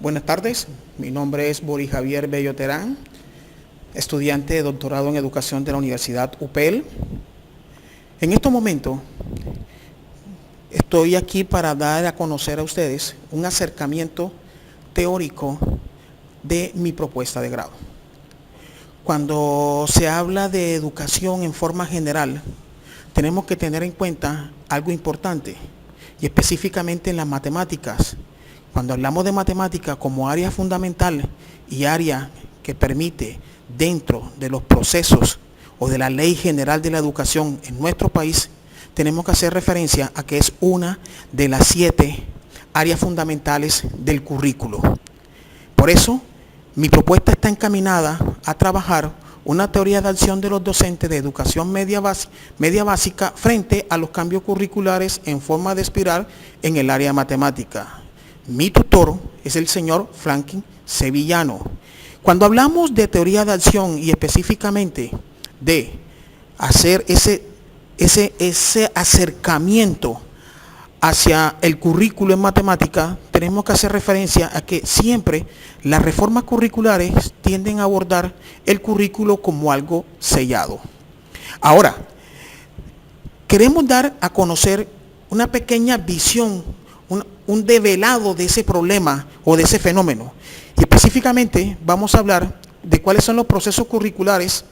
Buenas tardes, mi nombre es Boris Javier Bello Terán, estudiante de doctorado en educación de la Universidad UPEL. En estos momentos estoy aquí para dar a conocer a ustedes un acercamiento teórico de mi propuesta de grado. Cuando se habla de educación en forma general, tenemos que tener en cuenta algo importante, y específicamente en las matemáticas. Cuando hablamos de matemáticas como área fundamental y área que permite dentro de los procesos o de la ley general de la educación en nuestro país, tenemos que hacer referencia a que es una de las 7 áreas fundamentales del currículo. Por eso, mi propuesta está encaminada a trabajar una teoría de acción de los docentes de educación media básica frente a los cambios curriculares en forma de espiral en el área de matemática. Mi tutor es el señor Franklin Sevillano. Cuando hablamos de teoría de acción y específicamente de hacer ese acercamiento hacia el currículo en matemática, tenemos que hacer referencia a que siempre las reformas curriculares tienden a abordar el currículo como algo sellado. Ahora, queremos dar a conocer una pequeña visión, un develado de ese problema o de ese fenómeno. Y específicamente vamos a hablar de cuáles son los procesos curriculares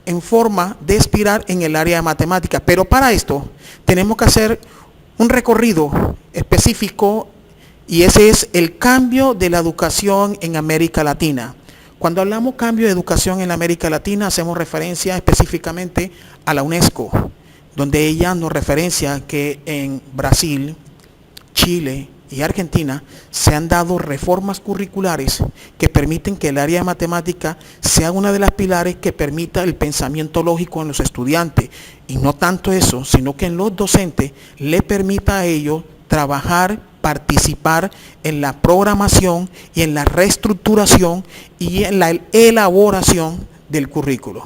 en forma de espiral en el área de matemática. Pero para esto tenemos que hacer un recorrido específico, y ese es el cambio de la educación en América Latina. Cuando hablamos cambio de educación en América Latina, hacemos referencia específicamente a la UNESCO, donde ella nos referencia que en Brasil, Chile y Argentina se han dado reformas curriculares que permiten que el área de matemática sea una de las pilares que permita el pensamiento lógico en los estudiantes. Y no tanto eso, sino que en los docentes le permita a ellos trabajar, participar en la programación y en la reestructuración y en la elaboración del currículo.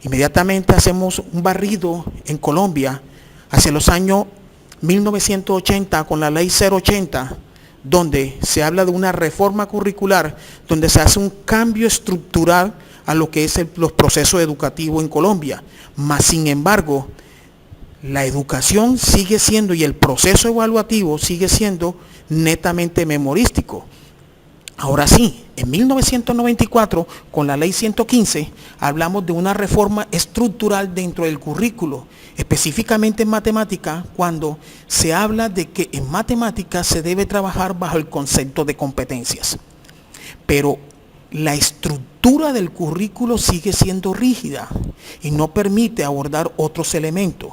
Inmediatamente hacemos un barrido en Colombia hacia los años 1980 con la ley 080, donde se habla de una reforma curricular, donde se hace un cambio estructural a lo que es los procesos educativos en Colombia. Mas, sin embargo, la educación sigue siendo y el proceso evaluativo sigue siendo netamente memorístico. Ahora sí, en 1994, con la ley 115, hablamos de una reforma estructural dentro del currículo, específicamente en matemática, cuando se habla de que en matemática se debe trabajar bajo el concepto de competencias. Pero la estructura del currículo sigue siendo rígida y no permite abordar otros elementos.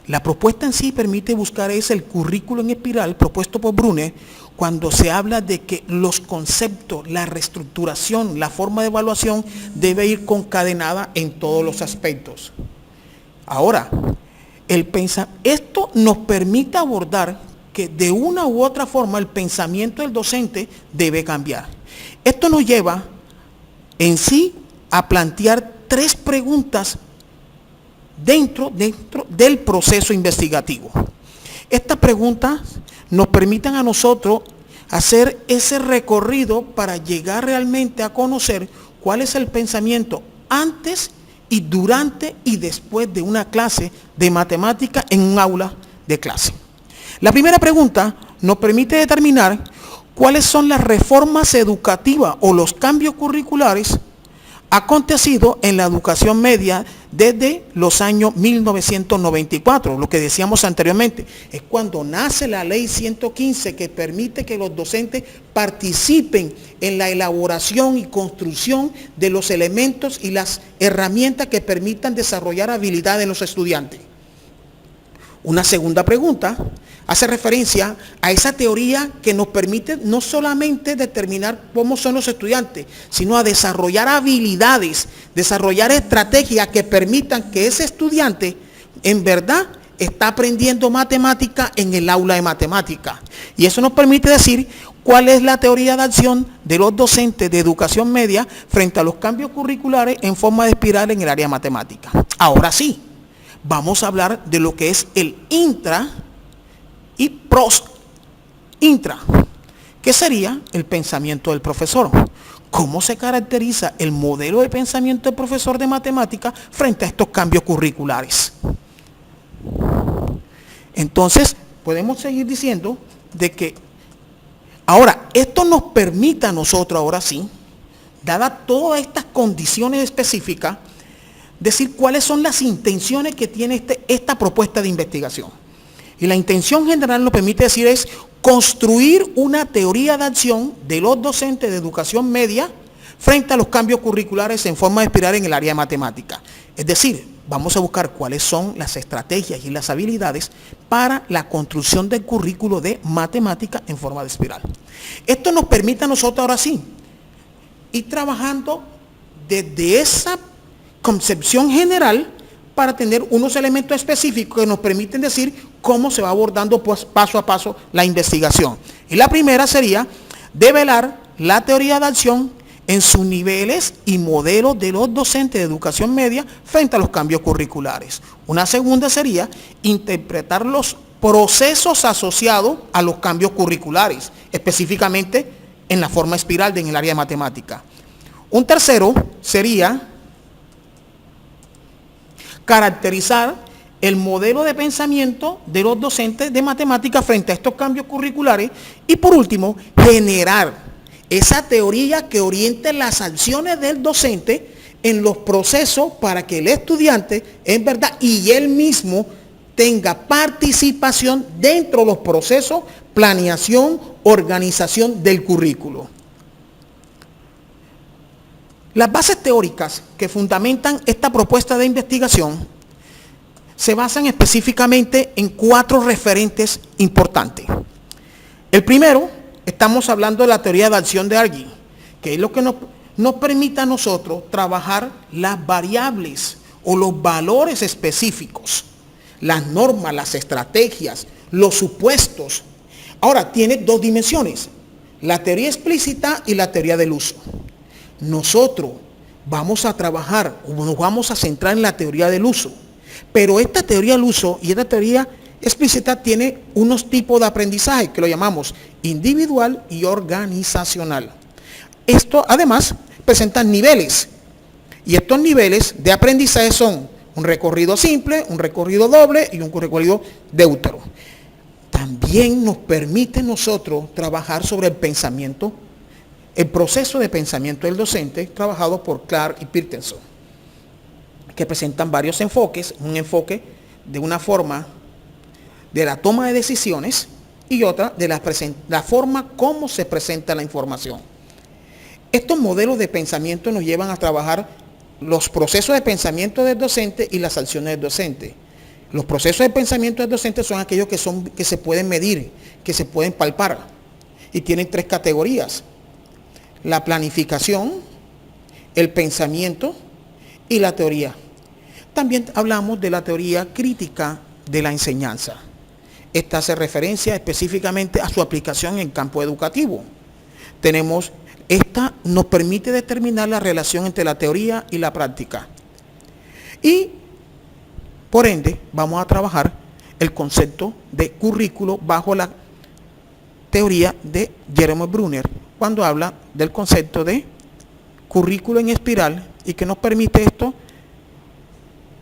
La propuesta en sí permite buscar el currículo en espiral propuesto por Bruner, cuando se habla de que los conceptos, la reestructuración, la forma de evaluación debe ir concadenada en todos los aspectos. Ahora, esto nos permite abordar que de una u otra forma el pensamiento del docente debe cambiar. Esto nos lleva en sí a plantear 3 preguntas dentro del proceso investigativo. Estas preguntas nos permiten a nosotros hacer ese recorrido para llegar realmente a conocer cuál es el pensamiento antes y durante y después de una clase de matemática en un aula de clase. La primera pregunta nos permite determinar cuáles son las reformas educativas o los cambios curriculares acontecido en la educación media desde los años 1994, lo que decíamos anteriormente, es cuando nace la ley 115 que permite que los docentes participen en la elaboración y construcción de los elementos y las herramientas que permitan desarrollar habilidades en los estudiantes. Una segunda pregunta hace referencia a esa teoría que nos permite no solamente determinar cómo son los estudiantes, sino a desarrollar habilidades, desarrollar estrategias que permitan que ese estudiante en verdad está aprendiendo matemática en el aula de matemática. Y eso nos permite decir cuál es la teoría de acción de los docentes de educación media frente a los cambios curriculares en forma de espiral en el área de matemática. Ahora sí, vamos a hablar de lo que es el intra y post-intra. ¿Qué sería el pensamiento del profesor? ¿Cómo se caracteriza el modelo de pensamiento del profesor de matemática frente a estos cambios curriculares? Entonces, podemos seguir diciendo de que ahora, esto nos permite a nosotros, ahora sí, dadas todas estas condiciones específicas, decir cuáles son las intenciones que tiene esta propuesta de investigación. Y la intención general nos permite decir es construir una teoría de acción de los docentes de educación media frente a los cambios curriculares en forma de espiral en el área de matemática. Es decir, vamos a buscar cuáles son las estrategias y las habilidades para la construcción del currículo de matemática en forma de espiral. Esto nos permite a nosotros ahora sí ir trabajando desde esa concepción general para tener unos elementos específicos que nos permiten decir cómo se va abordando paso a paso la investigación. Y la primera sería develar la teoría de acción en sus niveles y modelos de los docentes de educación media frente a los cambios curriculares. Una segunda sería interpretar los procesos asociados a los cambios curriculares, específicamente en la forma espiral en el área de matemática. Un tercero sería caracterizar el modelo de pensamiento de los docentes de matemáticas frente a estos cambios curriculares y por último, generar esa teoría que oriente las acciones del docente en los procesos para que el estudiante, en verdad, y él mismo tenga participación dentro de los procesos, planeación, organización del currículo. Las bases teóricas que fundamentan esta propuesta de investigación se basan específicamente en 4 referentes importantes. El primero, estamos hablando de la teoría de acción de Argy, que es lo que nos permite a nosotros trabajar las variables o los valores específicos, las normas, las estrategias, los supuestos. Ahora, tiene 2 dimensiones, la teoría explícita y la teoría del uso. Nosotros vamos a trabajar, nos vamos a centrar en la teoría del uso, pero esta teoría del uso y esta teoría explícita tiene unos tipos de aprendizaje que lo llamamos individual y organizacional. Esto además presenta niveles y estos niveles de aprendizaje son un recorrido simple, un recorrido doble y un recorrido deutero. También nos permite nosotros trabajar sobre el pensamiento, el proceso de pensamiento del docente trabajado por Clark y Peterson, que presentan varios enfoques, un enfoque de una forma de la toma de decisiones y otra de la forma como se presenta la información. Estos modelos de pensamiento nos llevan a trabajar los procesos de pensamiento del docente y las acciones del docente. Los procesos de pensamiento del docente son aquellos que se pueden medir, que se pueden palpar y tienen 3 categorías: la planificación, el pensamiento y la teoría. También hablamos de la teoría crítica de la enseñanza. Esta hace referencia específicamente a su aplicación en el campo educativo. Esta nos permite determinar la relación entre la teoría y la práctica. Y, por ende, vamos a trabajar el concepto de currículo bajo la teoría de Jerome Bruner, cuando habla del concepto de currículo en espiral y que nos permite esto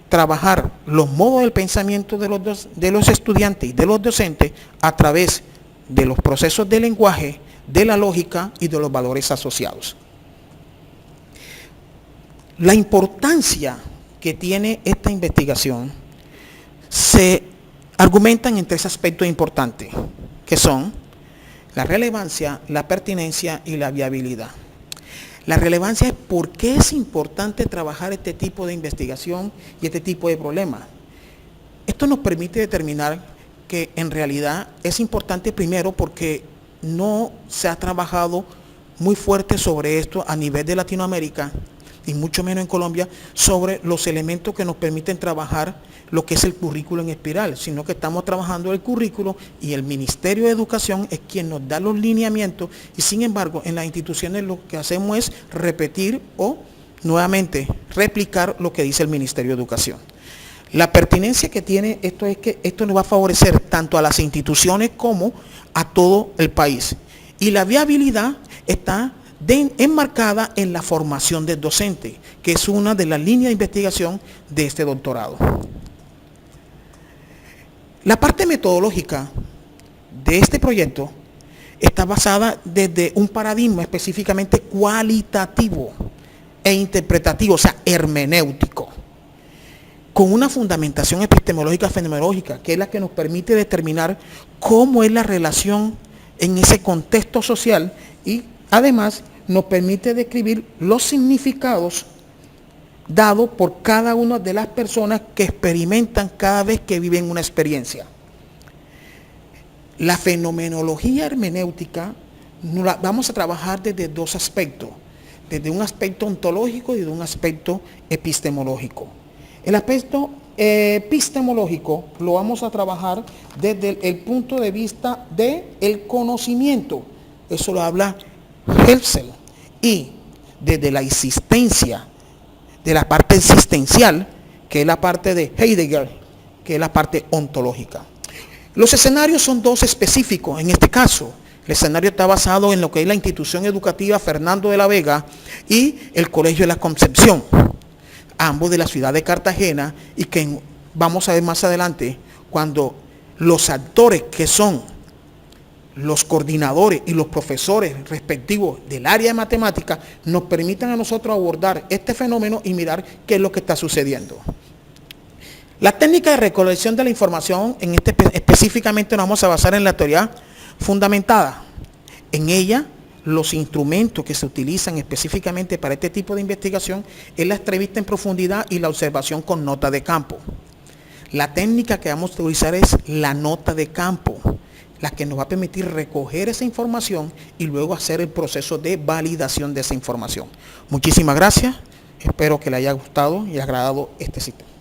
trabajar los modos del pensamiento de los estudiantes y de los docentes a través de los procesos de lenguaje, de la lógica y de los valores asociados. La importancia que tiene esta investigación se argumentan en 3 aspectos importantes, que son la relevancia, la pertinencia y la viabilidad. La relevancia es por qué es importante trabajar este tipo de investigación y este tipo de problemas. Esto nos permite determinar que en realidad es importante primero porque no se ha trabajado muy fuerte sobre esto a nivel de Latinoamérica y mucho menos en Colombia, sobre los elementos que nos permiten trabajar lo que es el currículo en espiral, sino que estamos trabajando el currículo y el Ministerio de Educación es quien nos da los lineamientos y sin embargo en las instituciones lo que hacemos es repetir o nuevamente replicar lo que dice el Ministerio de Educación. La pertinencia que tiene esto es que esto nos va a favorecer tanto a las instituciones como a todo el país. Y la viabilidad está enmarcada en la formación del docente, que es una de las líneas de investigación de este doctorado. La parte metodológica de este proyecto está basada desde un paradigma específicamente cualitativo e interpretativo, o sea, hermenéutico, con una fundamentación epistemológica fenomenológica, que es la que nos permite determinar cómo es la relación en ese contexto social y además nos permite describir los significados dados por cada una de las personas que experimentan cada vez que viven una experiencia. La fenomenología hermenéutica vamos a trabajar desde dos aspectos, desde un aspecto ontológico y desde un aspecto epistemológico. El aspecto epistemológico lo vamos a trabajar desde el punto de vista del conocimiento. Eso lo habla Husserl. Y desde la existencia, de la parte existencial, que es la parte de Heidegger, que es la parte ontológica. Los escenarios son dos específicos en este caso. El escenario está basado en lo que es la institución educativa Fernando de la Vega y el Colegio de la Concepción, ambos de la ciudad de Cartagena, y que vamos a ver más adelante cuando los actores que son los coordinadores y los profesores respectivos del área de matemáticas nos permitan a nosotros abordar este fenómeno y mirar qué es lo que está sucediendo. La técnica de recolección de la información, específicamente nos vamos a basar en la teoría fundamentada. En ella, los instrumentos que se utilizan específicamente para este tipo de investigación es la entrevista en profundidad y la observación con nota de campo. La técnica que vamos a utilizar es la nota de campo, la que nos va a permitir recoger esa información y luego hacer el proceso de validación de esa información. Muchísimas gracias, espero que le haya gustado y agradado este sistema.